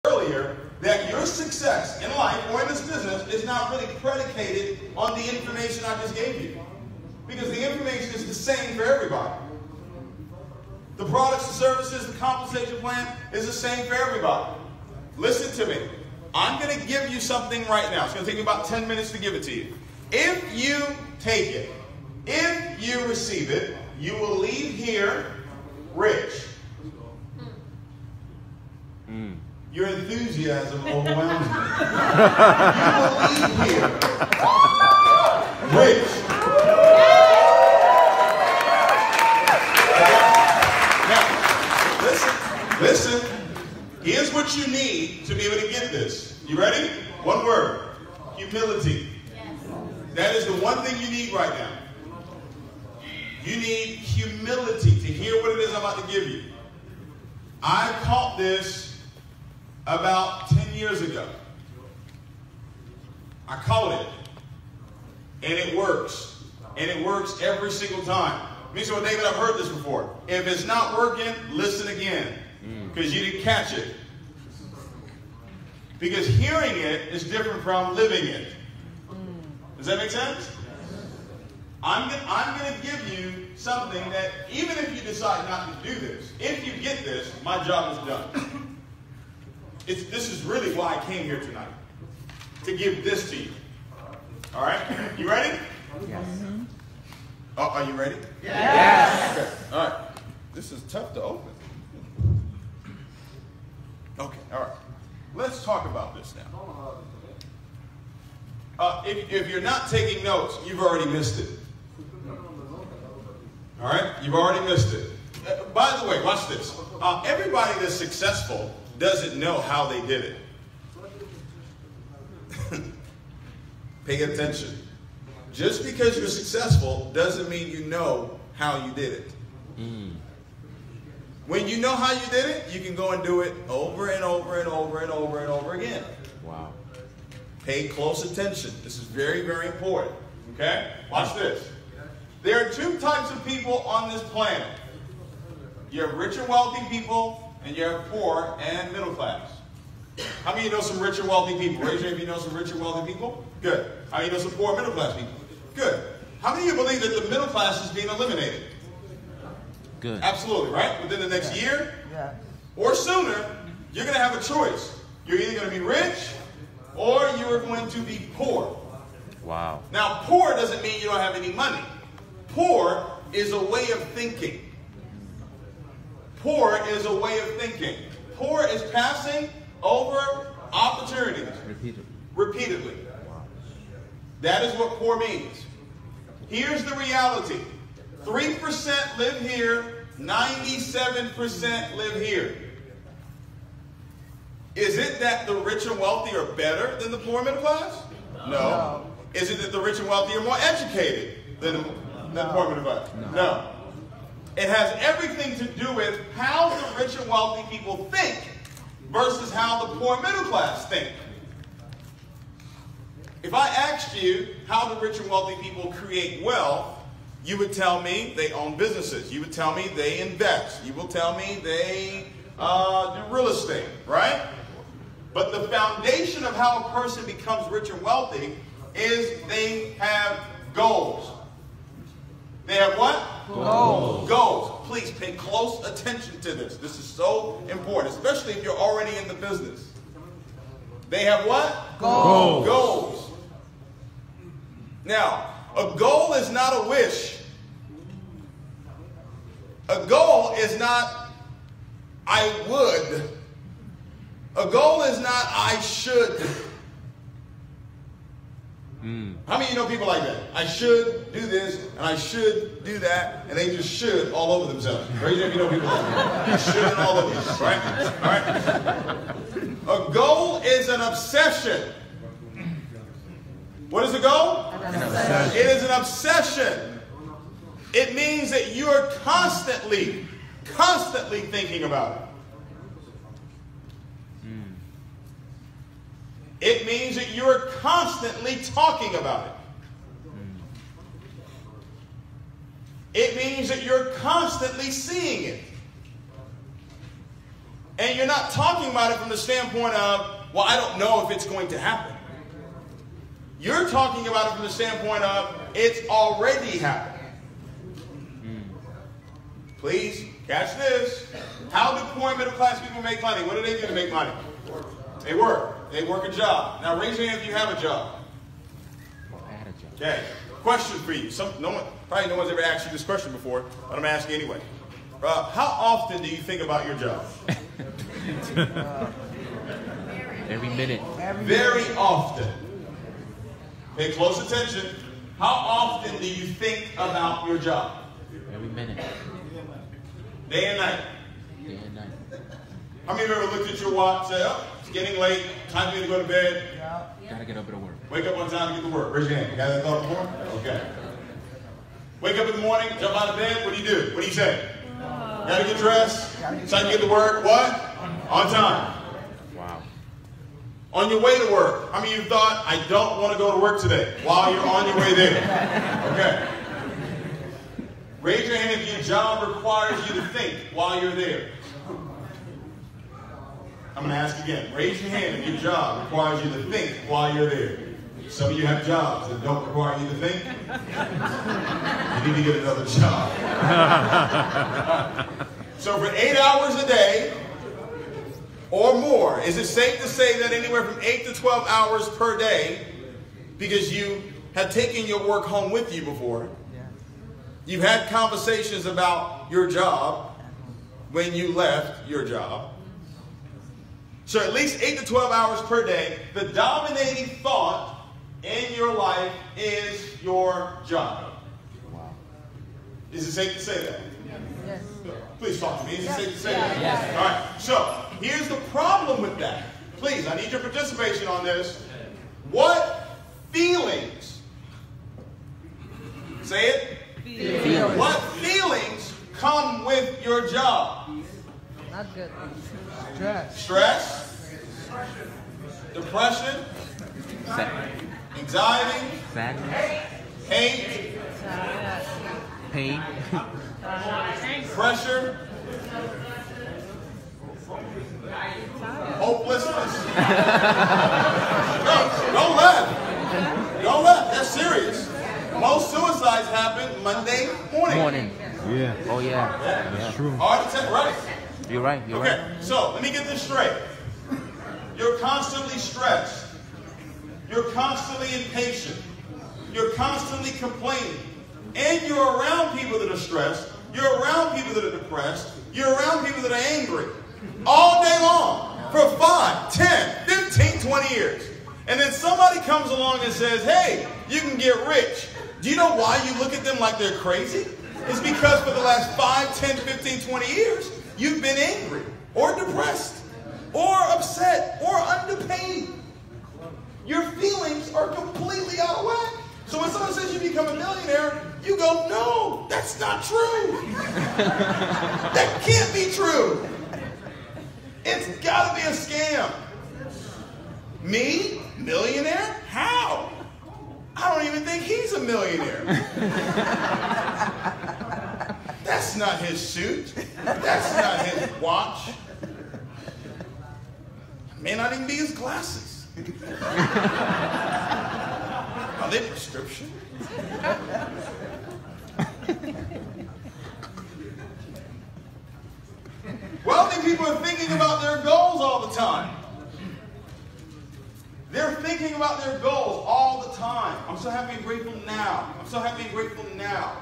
earlier that your success in life or in this business is not really predicated on the information I just gave you. Because the information is the same for everybody. The products and services, the compensation plan is the same for everybody. Listen to me. I'm going to give you something right now. It's going to take me about 10 minutes to give it to you. If you take it, if you receive it, you will leave here rich. Your enthusiasm overwhelms me. You will leave here rich. Now, listen. Here's what you need to be able to get this. You ready? One word. Humility. That is the one thing you need right now. You need humility to hear what it is I'm about to give you. I caught this about 10 years ago. I caught it. And it works. And it works every single time. Me say, well, David, I've heard this before. If it's not working, listen again. Because you didn't catch it. Because hearing it is different from living it. Does that make sense? I'm going to give you something that even if you decide not to do this, if you get this, my job is done. This is really why I came here tonight. To give this to you. All right? You ready? Yes. Are you ready? Yes. Okay. All right. This is tough to open. Okay. All right. Let's talk about this now. If you're not taking notes, you've already missed it. All right? You've already missed it. By the way, watch this. Everybody that's successful doesn't know how they did it. Pay attention. Just because you're successful doesn't mean you know how you did it. When you know how you did it, you can go and do it over and over and over and over and over again. Wow. Pay close attention. This is very, very important. Okay? Watch this. There are two types of people on this planet. You have rich and wealthy people, and you have poor and middle class. How many of you know some rich and wealthy people? Raise your hand if you know some rich and wealthy people. Good. How many of you know some poor and middle class people? Good. How many of you believe that the middle class is being eliminated? Good. Absolutely, right? Within the next year Yeah. or sooner, you're going to have a choice. You're either going to be rich or you are going to be poor. Wow. Now, poor doesn't mean you don't have any money. Poor is a way of thinking. Poor is a way of thinking. Poor is passing over opportunities repeatedly. That is what poor means. Here's the reality. 3% live here, 97% live here. Is it that the rich and wealthy are better than the poor and middle class? No. Is it that the rich and wealthy are more educated than the poor and middle class? No. It has everything to do with how the rich and wealthy people think versus how the poor and middle class think. If I asked you how the rich and wealthy people create wealth, you would tell me they own businesses. You would tell me they invest. You will tell me they do real estate, right? But the foundation of how a person becomes rich and wealthy is they have goals. They have what? Goals. Goals. Please pay close attention to this. This is so important, especially if you're already in the business. They have what? Goals. Goals. Now, a goal is not a wish. A goal is not, I would. A goal is not, I should. How many of you know people like that? I should do this, and I should do that, and they just should all over themselves. Raise your hand if you know people like that. They should all over themselves, right? All right? A goal is an obsession. What is a goal? It is an obsession. It means that you are constantly thinking about it. It means that you're constantly talking about it. It means that you're constantly seeing it. And you're not talking about it from the standpoint of, well, I don't know if it's going to happen. You're talking about it from the standpoint of, it's already happened. Please, catch this. How do poor and middle class people make money? What do they do to make money? They work. They work a job. Now raise your hand if you have a job. Okay. Question for you. Probably no one's ever asked you this question before, but I'm asking anyway. How often do you think about your job? Every minute. Very often. Pay close attention. How often do you think about your job? Every minute. Day and night. Day and night. How many of you ever looked at your watch and said, oh, it's getting late, time for you to go to bed? Gotta get up and work. Wake up on time to get to work. Raise your hand. You got that thought before? Okay. Wake up in the morning, jump out of bed, what do you do? What do you say? Gotta get dressed, time to get to work, what? On time. Wow. On your way to work, how many of you thought, I don't want to go to work today, while you're on your way there? Okay. Raise your hand if your job requires you to think while you're there. I'm going to ask again. Raise your hand if your job requires you to think while you're there. Some of you have jobs that don't require you to think. You need to get another job. So for 8 hours a day or more, is it safe to say that anywhere from 8 to 12 hours per day, because you have taken your work home with you before, you've had conversations about your job when you left your job. So at least 8 to 12 hours per day, the dominating thought in your life is your job. Wow. Is it safe to say that? Yes. Please talk to me. Is it safe to say that? Yes. All right. So here's the problem with that. Please, I need your participation on this. What feelings? Say it. Feelings. What feelings come with your job? Not good. Stress. Stress, depression, anxiety, Sadness. hate, Pain. pressure, hopelessness. No, don't laugh. Don't laugh. That's serious. Most suicides happen Monday morning. Yeah. Oh yeah. Yeah. True. Heart attack, right? You're right. You're Okay, right. so let me get this straight. You're constantly stressed. You're constantly impatient. You're constantly complaining. And you're around people that are stressed. You're around people that are depressed. You're around people that are angry. All day long. For 5, 10, 15, 20 years. And then somebody comes along and says, hey, you can get rich. Do you know why you look at them like they're crazy? It's because for the last 5, 10, 15, 20 years, you've been angry or depressed or upset or underpaid. Your feelings are completely out of whack. So when someone says you become a millionaire, you go, no, that's not true. That can't be true. It's got to be a scam. Me? Millionaire? How? I don't even think he's a millionaire. That's not his suit. That's not his watch. May not even be his glasses. Are they prescription? Wealthy people are thinking about their goals all the time. They're thinking about their goals all the time. I'm so happy and grateful now. I'm so happy and grateful now.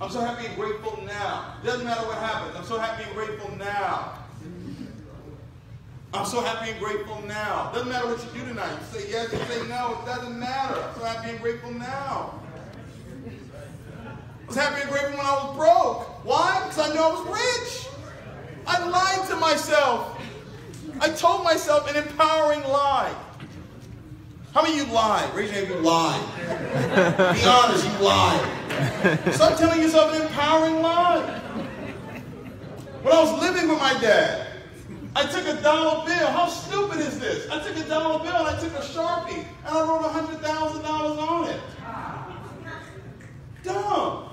I'm so happy and grateful now. Doesn't matter what happens. I'm so happy and grateful now. I'm so happy and grateful now. Doesn't matter what you do tonight. You say yes, you say no. It doesn't matter. I'm so happy and grateful now. I was happy and grateful when I was broke. Why? Because I knew I was rich. I lied to myself. I told myself an empowering lie. How many of you lied? Raise your hand if you lied. Be honest, you lied. Stop telling yourself an empowering lie. When I was living with my dad, I took $1 bill. How stupid is this? I took $1 bill and I took a Sharpie and I wrote $100,000 on it. Dumb.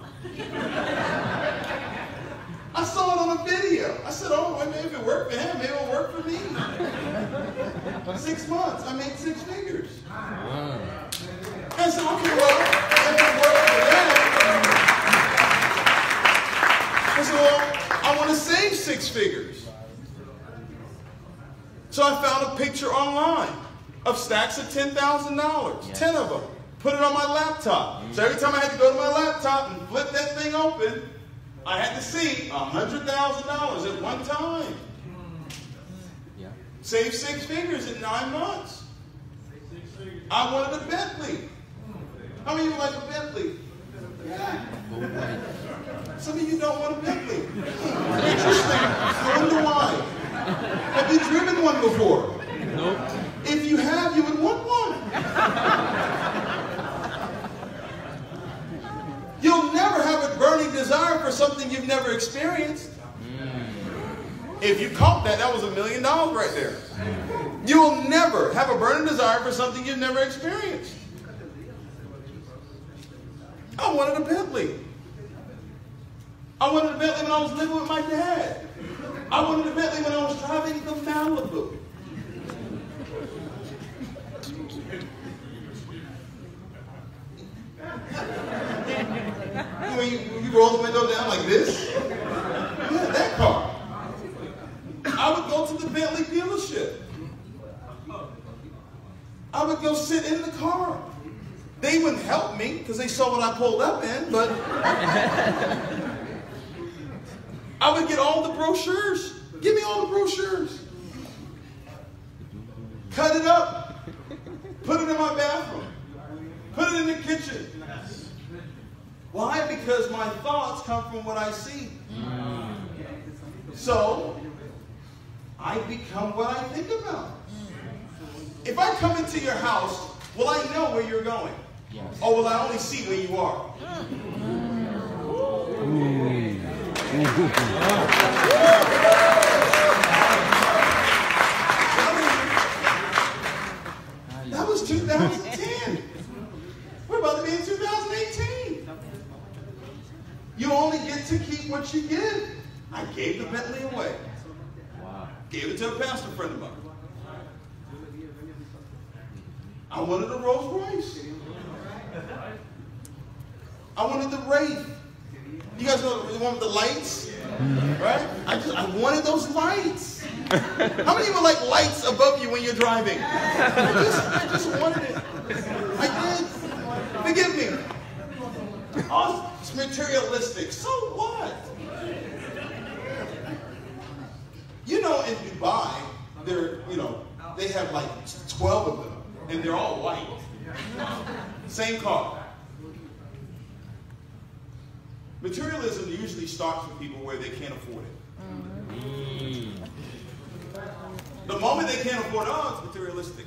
I saw it on a video. I said, oh, maybe if it worked for him, maybe it'll 6 months, I made 6 figures. I said, okay, well, if it worked for them, I said, well, I want to save 6 figures. So I found a picture online of stacks of $10,000, 10 of them. Put it on my laptop. So every time I had to go to my laptop and flip that thing open, I had to see $100,000 at one time. Save 6 figures in 9 months. I wanted a Bentley. How many of you like a Bentley? Yeah. Some of you don't want a Bentley. Interesting. I wonder why. Have you driven one before? Nope. If you have, you would want one. You'll never have a burning desire for something you've never experienced. If you caught that, that was $1 million right there. You will never have a burning desire for something you've never experienced. I wanted a Bentley. I wanted a Bentley when I was living with my dad. I wanted a Bentley when I was driving to Malibu. You roll the window down like this? Yeah, that car. I would go to the Bentley dealership. I would go sit in the car. They wouldn't help me because they saw what I pulled up in, but I would get all the brochures. Give me all the brochures. Cut it up. Put it in my bathroom. Put it in the kitchen. Why? Because my thoughts come from what I see. So, I become what I think about. If I come into your house, will I know where you're going? Yes. Or will I only see where you are? That was 2010. We're about to be in 2018. You only get to keep what you give. I gave the Bentley away. Wow. Gave it to a pastor friend of mine. I wanted a Rolls Royce. I wanted the Wraith. You guys know the one with the lights? Right? I wanted those lights. How many of you like lights above you when you're driving? I just wanted it. I did. Forgive me. Oh, it's materialistic. So what? You know, in Dubai, they have like 12 of them, and they're all white. Same car. Materialism usually starts with people where they can't afford it. The moment they can't afford it, oh, it's materialistic.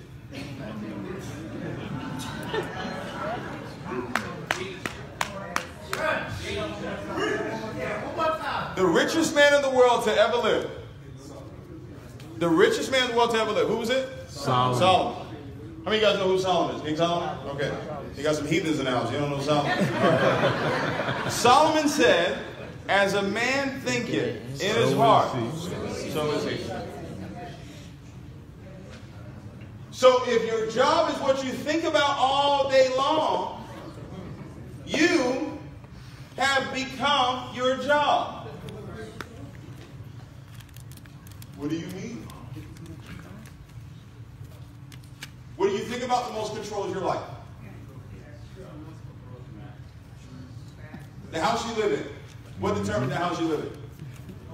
The richest man in the world to ever live. The richest man in the world to ever live. Who was it? Solomon. How many of you guys know who Solomon is? King Solomon? Okay. You got some heathens in the house. You don't know Solomon? Right. Solomon said, as a man thinketh in his heart, so is he. So if your job is what you think about all day long, you have become your job. What do you mean? What do you think about the most controls your life? The house you live in. What determines the house you live in?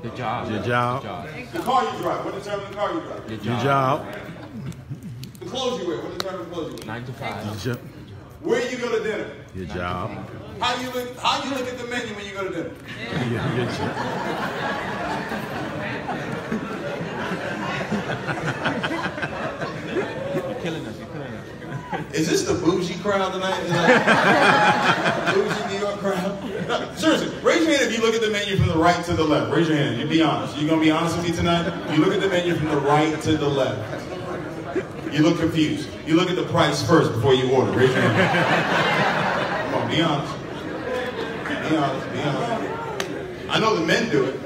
The job. Your job. The car you drive. What determines the car you drive? Your Your job. The clothes you wear. What determines the clothes you wear? 9 to 5. Where you go to dinner? Your job. How you look at the menu when you go to dinner? Your job. You're killing us. You're killing us. Is this the bougie crowd tonight? Bougie New York crowd? No, seriously, raise your hand if you look at the menu from the right to the left. Raise your hand. You be honest. You gonna be honest with me tonight? You look at the menu from the right to the left. You look confused. You look at the price first before you order. Raise your hand. Come on, be honest. Be honest. Be honest. I know the men do it.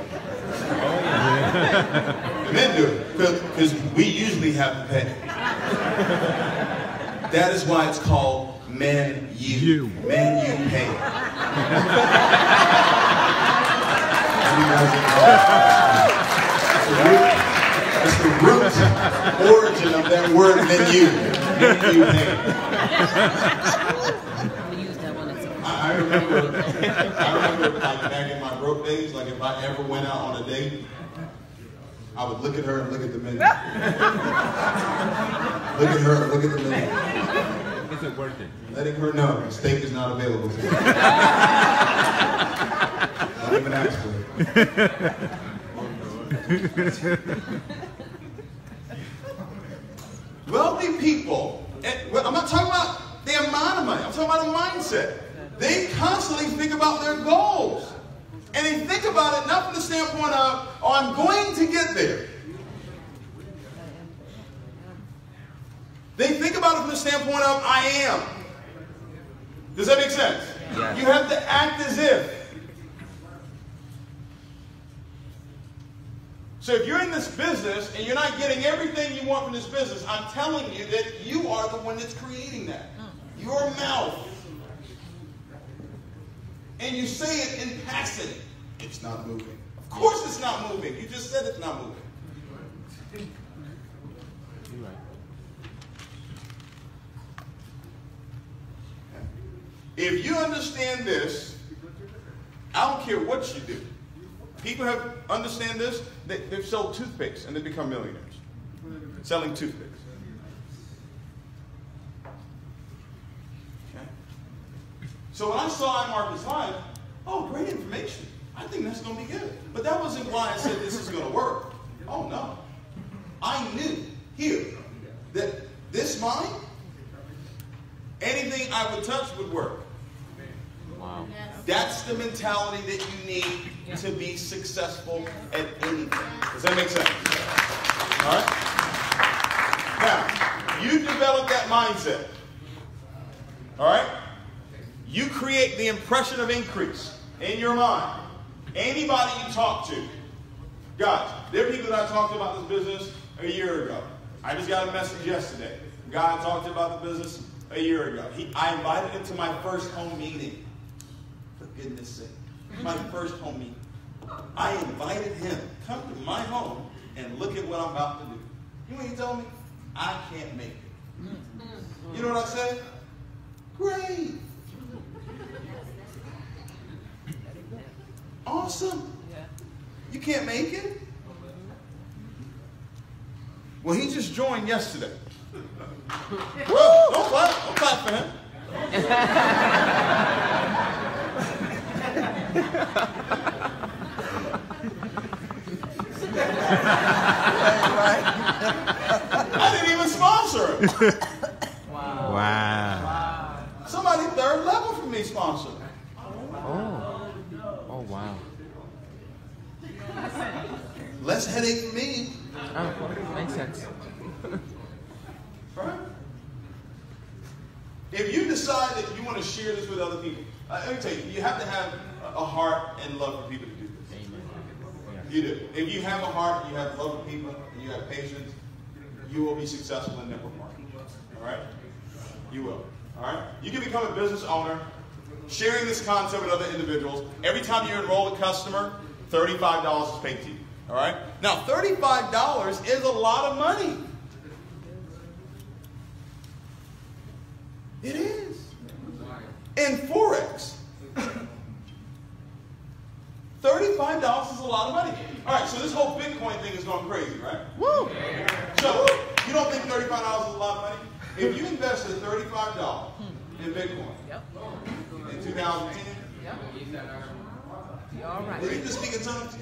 The Men do it, because we usually have to pay. That is why it's called Men You. Men You Pay. It's the root origin of that word menu. Men You Pay. I remember like back in my broke days, like if I ever went out on a date, I would look at her and look at the menu. Look at her and look at the menu. Is it worth it? Letting her know the steak is not available today. Don't even ask for it. Wealthy people, and I'm not talking about the amount of money, I'm talking about a mindset. They constantly think about their goals. And they think about it not from the standpoint of, oh, I'm going to get there. They think about it from the standpoint of, I am. Does that make sense? Yes. You have to act as if. So if you're in this business and you're not getting everything you want from this business, I'm telling you that you are the one that's creating that. Your mouth. And you say it in passing. It's not moving. Of course it's not moving. You just said it's not moving. If you understand this, I don't care what you do. People have understand this. They've sold toothpicks and they become millionaires. Selling toothpicks. Okay. So when I saw iMarcus Live, oh, great information. I think that's going to be good. But that wasn't why I said this is going to work. Oh, no. I knew here that this mind, anything I would touch would work. Wow. That's the mentality that you need to be successful at anything. Does that make sense? All right? Now, you develop that mindset. All right? You create the impression of increase in your mind. Anybody you talk to. Guys, there are people that I talked to about this business a year ago. I just got a message yesterday. A guy I talked to about the business a year ago. I invited him to my first home meeting. For goodness sake. My first home meeting. I invited him. Come to my home and look at what I'm about to do. You know what he told me? I can't make it. You know what I said? Great. Awesome. You can't make it? Well, he just joined yesterday. Well, don't clap for him. I didn't even sponsor him. Wow. Somebody third level for me sponsored. Oh, wow. Less headache for me. Oh, makes sense. Right? If you decide that you want to share this with other people, let me tell you, you have to have a heart and love for people to do this. You do. If you have a heart, you have love for people, and you have patience, you will be successful in network marketing. All right? You will. All right? You can become a business owner, sharing this concept with other individuals. Every time you enroll a customer, $35 is paid to you. All right? Now, $35 is a lot of money. It is. In Forex. $35 is a lot of money. All right, so this whole Bitcoin thing is going crazy, right? Woo! So, you don't think $35 is a lot of money? If you invested $35 in Bitcoin in 2010, You're all right. did you just speak in tongues?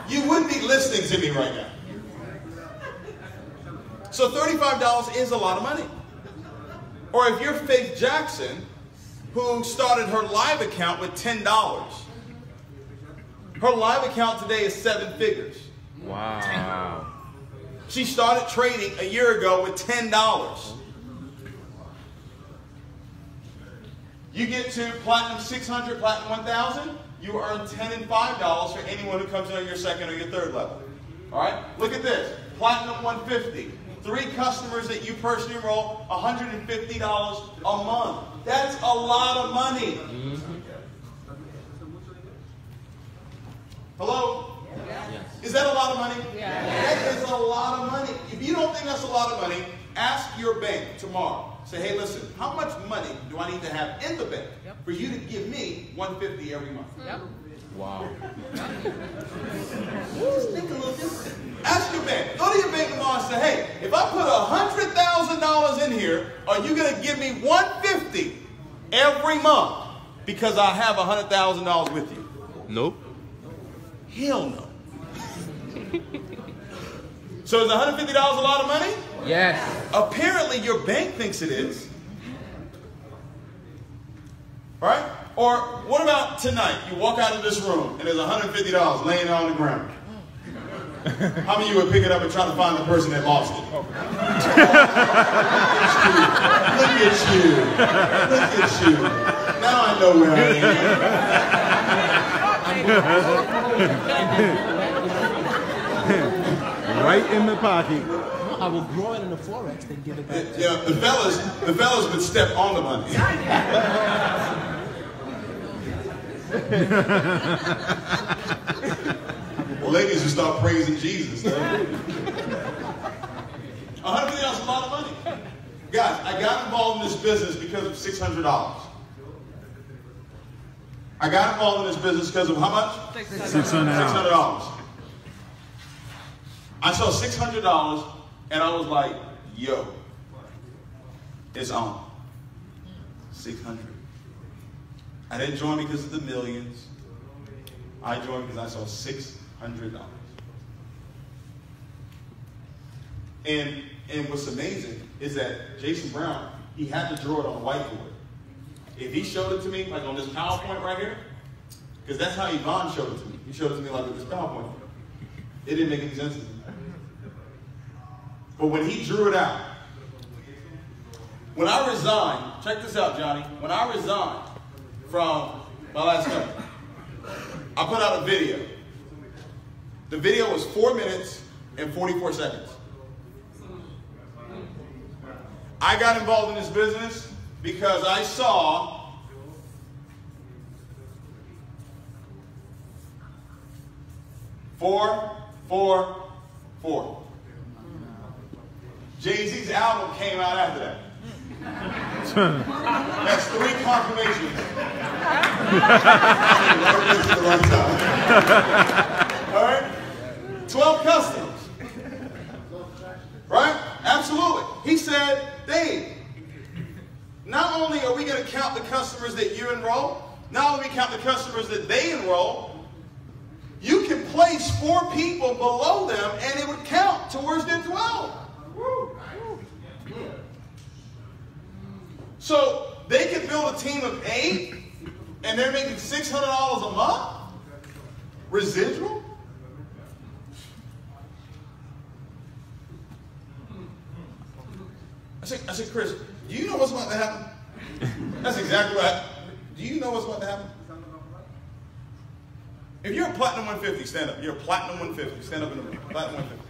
you wouldn't be listening to me right now. So $35 is a lot of money. Or if you're Faith Jackson, who started her live account with $10. Her live account today is 7 figures. Wow. She started trading a year ago with $10. You get to Platinum 600, Platinum 1000, you earn $10 and $5 for anyone who comes in on your second or your third level. All right? Look at this. Platinum 150. 3 customers that you personally enroll, $150 a month. That's a lot of money. Hello? Yes. Is that a lot of money? Yeah. That is a lot of money. If you don't think that's a lot of money, ask your bank tomorrow. Say, hey, listen, how much money do I need to have in the bank for you to give me $150 every month? Yep. Wow. Just think a little different. Ask your bank. Go to your bank tomorrow and say, hey, if I put $100,000 in here, are you going to give me $150 every month because I have $100,000 with you? Nope. Hell no. So is $150 a lot of money? Yes. Apparently your bank thinks it is. All right? Or what about tonight? You walk out of this room and there's $150 laying on the ground. How many of you would pick it up and try to find the person that lost it? Look at you. Look at you. Now I know where I am. Right in the pocket. I will grow it in the Forex, then give it back. Yeah, the fellas would step on the money. Well, ladies would start praising Jesus. $150 is a lot of money. Guys, I got involved in this business because of $600. I got involved in this business because of how much? $600. I saw $600 and I was like, yo, it's on. 600. I didn't join because of the millions. I joined because I saw $600. And what's amazing is that Jason Brown, he had to draw it on a whiteboard. If he showed it to me, like on this PowerPoint right here, because that's how Yvonne showed it to me. He showed it to me like with this PowerPoint. It didn't make any sense to me. But when he drew it out, when I resigned, check this out, Johnny. When I resigned from my last company, I put out a video. The video was 4 minutes and 44 seconds. I got involved in this business because I saw four. Jay-Z's album came out after that. That's 3 confirmations. All right? 12 customers. Right? Absolutely. He said, Dave, not only are we going to count the customers that you enroll, not only we count the customers that they enroll, you can place 4 people below them and it would count towards their 12. So they could build a team of 8 and they're making $600 a month? Residual? I said, Chris, do you know what's about to happen? That's exactly what happened. Do you know what's about to happen? If you're a Platinum 150, stand up. You're a Platinum 150. Stand up in the room. Platinum 150.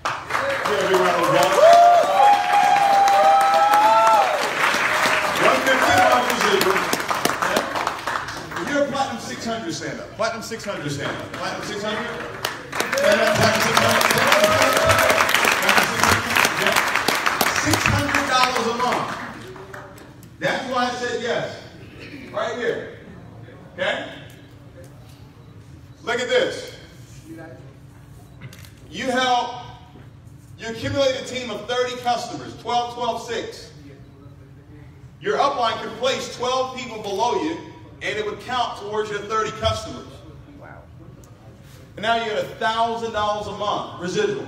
Give a big round of applause. 150 If you're a Platinum 600, stand up. Platinum 600, stand up. Platinum 600. Stand up. Platinum 600. $600 a month. That's why I said yes. Right here. Okay? Look at this. You accumulate a team of 30 customers, 12, 12, 6. Your upline could place 12 people below you, and it would count towards your 30 customers. Wow. And now you get $1,000 a month, residual.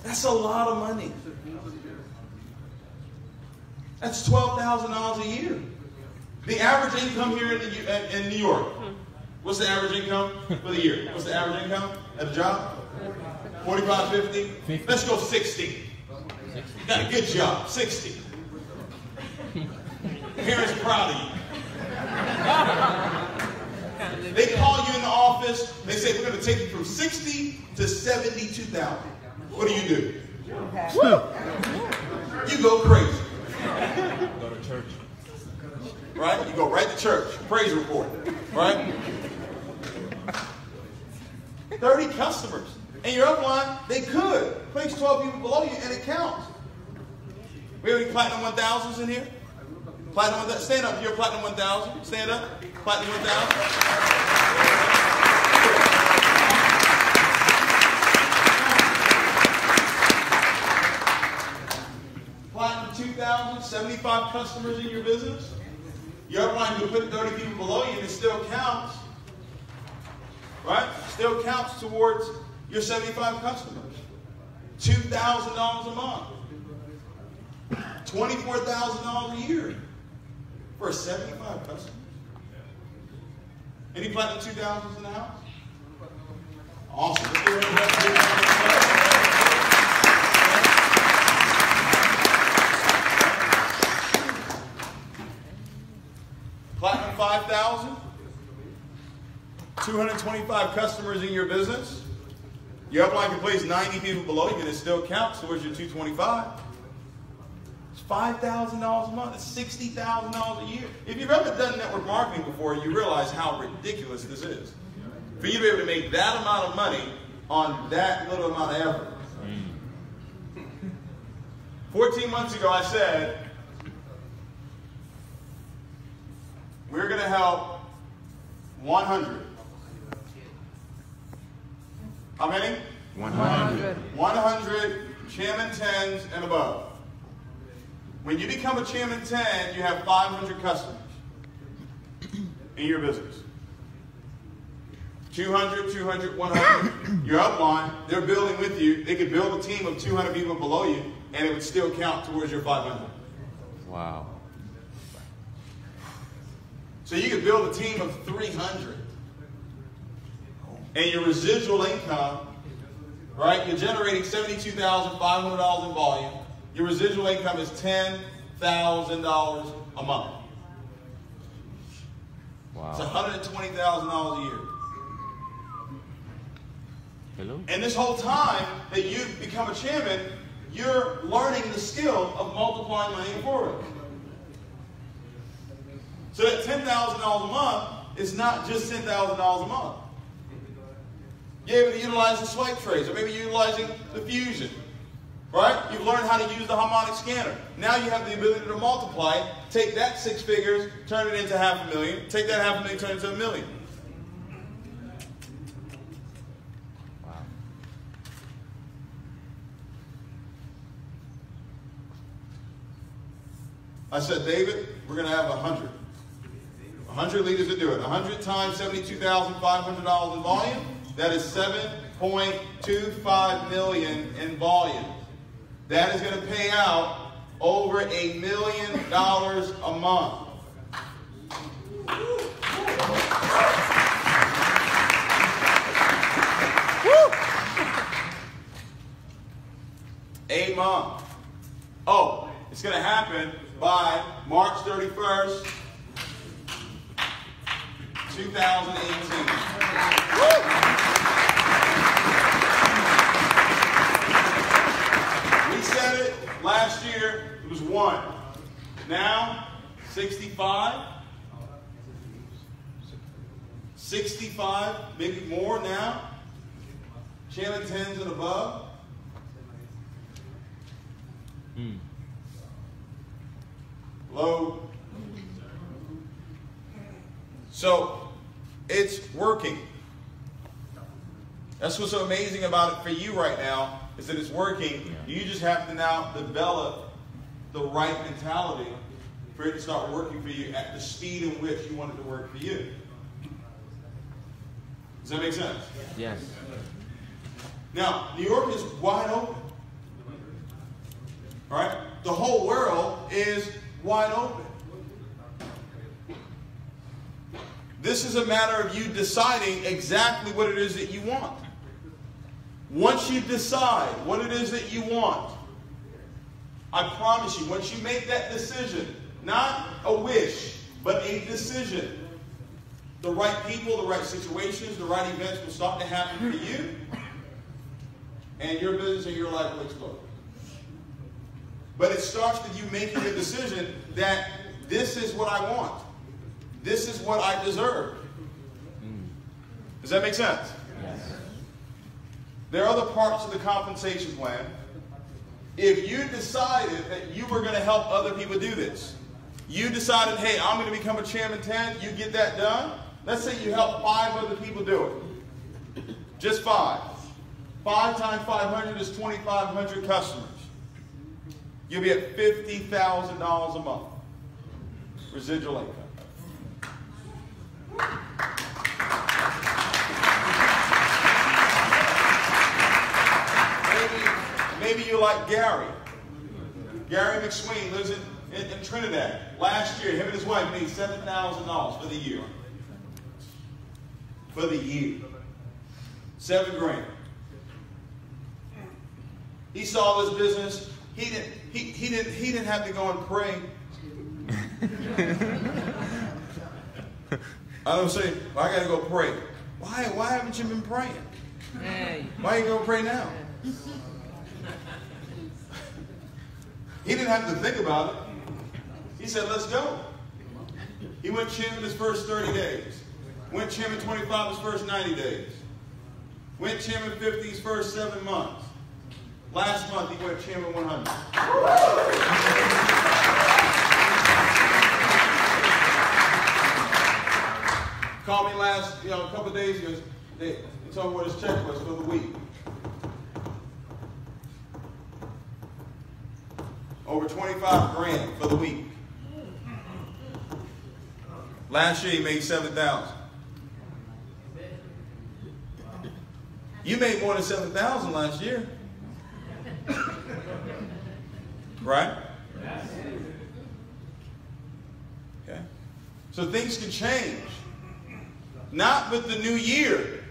That's a lot of money. That's $12,000 a year. The average income here in New York, what's the average income for the year? What's the average income at a job? 45, 50? Let's go 60. Got a good job, 60. Parents are proud of you. They call you in the office. They say, we're going to take you from 60 to 72,000. What do? You go crazy. Go to church. Right? You go right to church. Praise report. Right? 30 customers. And your upline, they could place 12 people below you and it counts. We have any Platinum 1000s in here? Platinum 1000? Stand up if you're a Platinum 1000. Stand up. Platinum 1000. Platinum 2000, 75 customers in your business. Your upline could put 30 people below you and it still counts. Right? Still counts towards your 75 customers. $2,000 a month. $24,000 a year for 75 customers. Any Platinum 2000s in the house? Awesome. Let's give everybody a big round of applause. Platinum 5000. 225 customers in your business. Your upline can place 90 people below you and it still counts towards your 225. It's $5,000 a month. It's $60,000 a year. If you've ever done network marketing before, you realize how ridiculous this is. For you to be able to make that amount of money on that little amount of effort. 14 months ago, I said, we're going to help 100. How many? 100. 100 Chairman 10s and above. When you become a Chairman 10, you have 500 customers in your business. 200, 200, 100. Your upline, they're building with you. They could build a team of 200 people below you, and it would still count towards your 500. Wow. So you could build a team of 300. And your residual income, right? You're generating $72,500 in volume. Your residual income is $10,000 a month. Wow. It's $120,000 a year. Hello? And this whole time that you've become a chairman, you're learning the skill of multiplying money in Forex. So that $10,000 a month is not just $10,000 a month. You're able to utilize the swipe trades, or maybe you're utilizing the fusion. Right? You've learned how to use the harmonic scanner. Now you have the ability to multiply it, take that 6 figures, turn it into $500,000, take that $500,000, turn it into $1 million. Wow. I said, David, we're going to have 100. 100 leaders to do it. 100 times $72,500 in volume. That is $7.25 million in volume. That is going to pay out over $1 million a month. A month. Oh, it's going to happen by March 31st, 2018. We said it last year, it was 1. Now, 65. 65, maybe more now. Chairman 10s and above. Low. So, it's working. That's what's so amazing about it for you right now, is that it's working. You just have to now develop the right mentality for it to start working for you at the speed in which you want it to work for you. Does that make sense? Yes. Now, New York is wide open. All right? The whole world is wide open. This is a matter of you deciding exactly what it is that you want. Once you decide what it is that you want, I promise you, once you make that decision, not a wish, but a decision. The right people, the right situations, the right events will start to happen for you, and your business and your life will explode. But it starts with you making a decision that this is what I want. This is what I deserve. Does that make sense? Yes. There are other parts of the compensation plan. If you decided that you were going to help other people do this, you decided, hey, I'm going to become a Chairman 10, you get that done. Let's say you help 5 other people do it. Just 5. 5 times 500 is 2,500 customers. You'll be at $50,000 a month. Residual income. Maybe you're like Gary. Gary McSween lives in Trinidad. Last year, him and his wife made $7,000 for the year. For the year. $7 grand. He saw this business. He didn't have to go and pray. I don't say, well, I got to go pray. Why haven't you been praying? Hey. Why you going to pray now? He didn't have to think about it. He said, let's go. He went chairman his first 30 days. Went chairman 25 his first 90 days. Went chairman 50 his first 7 months. Last month he went chairman 100. Called me last, a couple of days ago. He told me what his check was for the week. Over 25 grand for the week. Last year he made 7,000. You made more than 7,000 last year. Right? Okay. So things can change. Not with the new year.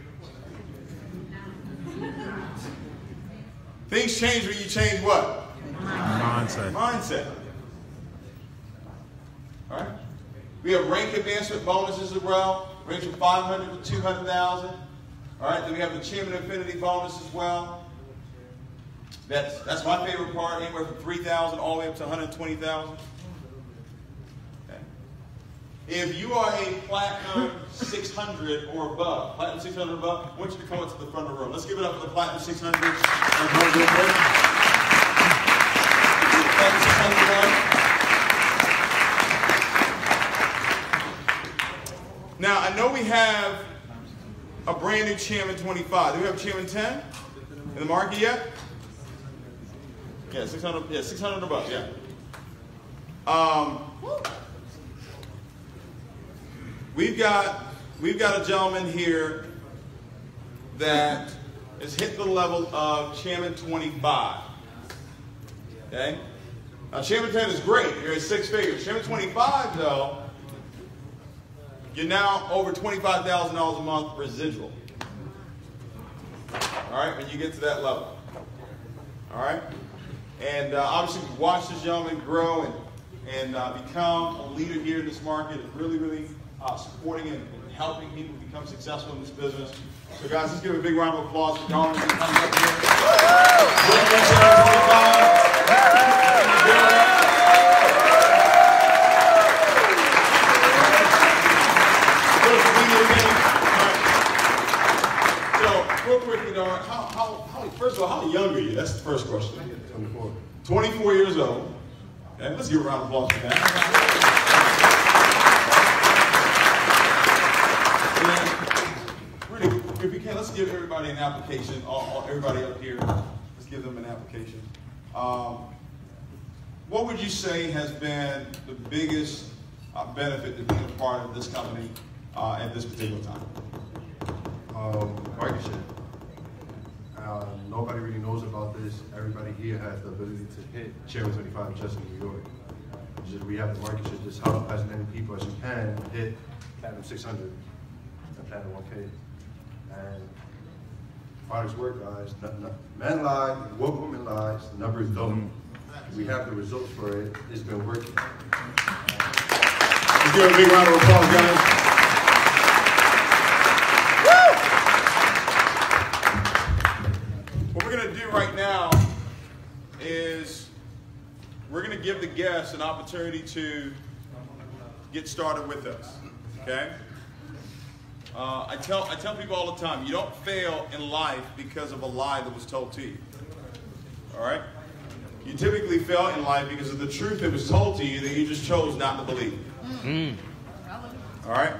Things change when you change what? Mindset. Mindset. All right. We have rank advancement bonuses as well, range from 500 to 200,000. All right. Then we have the Chairman Infinity bonus as well. That's my favorite part. Anywhere from 3,000 all the way up to 120,000. Okay. If you are a Platinum 600 or above, Platinum 600 or above, I want you to come up to the front of the room. Let's give it up for the Platinum 600. Now, I know we have a brand new Chairman 25. Do we have Chairman 10 in the market yet? Yeah, 600. Yeah, 600 above. Yeah. We've got a gentleman here that has hit the level of Chairman 25. Okay. Now, Chairman 10 is great. You're at 6 figures. Chairman 25, though, you're now over $25,000 a month residual. All right, when you get to that level. All right? And obviously, we watched this gentleman grow and become a leader here in this market, and really supporting and helping people become successful in this business. So, guys, let's give a big round of applause for Darwin for coming up here. Real quickly, Darwin, first of all, how young are you? That's the first question. 24. 24 years old. Okay, let's give a round of applause for that. And really, if we can, let's give everybody an application. Everybody up here, let's give them an application. What would you say has been the biggest benefit to being a part of this company at this particular time? Market share. Nobody really knows about this. Everybody here has the ability to hit Chairman 25 just in New York. We have the market share. Just help as many people as you can hit Platinum 600 and Platinum 1K. And products work, guys. Men lie, women lies. The numbers don't. We have the results for it. It's been working. Let's give a big round of applause, guys. What we're going to do right now is we're going to give the guests an opportunity to get started with us, okay? I tell people all the time, you don't fail in life because of a lie that was told to you, all right? You typically fail in life because of the truth that was told to you that you just chose not to believe. All right?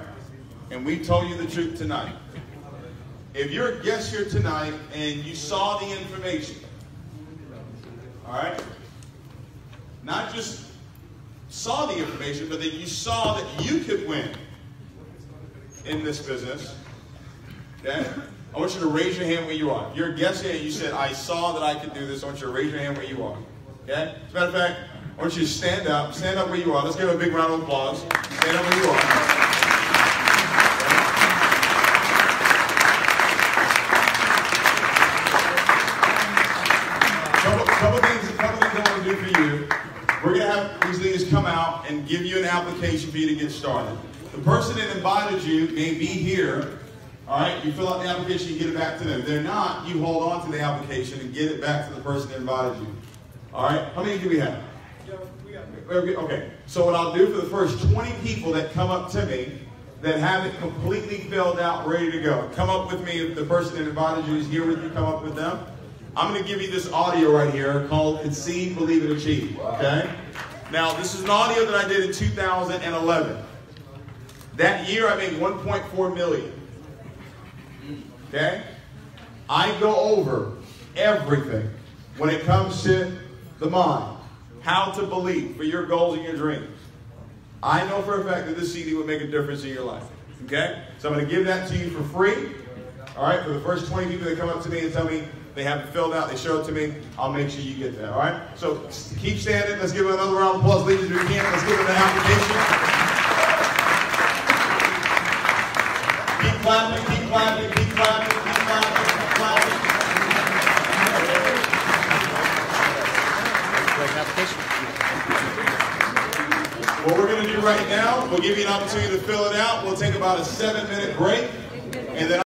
And we told you the truth tonight. If you're a guest here tonight and you saw the information, all right? Not just saw the information, but that you saw that you could win in this business, okay? I want you to raise your hand where you are. If you're a guest here and you said, I saw that I could do this, I want you to raise your hand where you are, okay? As a matter of fact, I want you to stand up where you are. Let's give a big round of applause. Stand up where you are. Couple things I want to do for you. We're going to have these leaders come out and give you an application for you to get started. The person that invited you may be here. All right, you fill out the application, you get it back to them. If they're not, you hold on to the application and get it back to the person that invited you. All right, how many do we have? Okay, so what I'll do for the first 20 people that come up to me that have it completely filled out, ready to go. Come up with me if the person that invited you is here with you, come up with them. I'm going to give you this audio right here called Conceive, Believe, and Achieve, okay? Now, this is an audio that I did in 2011. That year, I made $1.4 million, okay? I go over everything when it comes to the mind, how to believe for your goals and your dreams. I know for a fact that this CD would make a difference in your life, okay? So I'm going to give that to you for free, all right? For the first 20 people that come up to me and tell me they have it filled out, they show it to me, I'll make sure you get that, all right? So keep standing. Let's give it another round of applause, ladies, if we can. Let's give them an application. Keep clapping, keep clapping, keep clapping, keep clapping, keep clapping. What we're going to do right now, we'll give you an opportunity to fill it out. We'll take about a 7-minute break, and then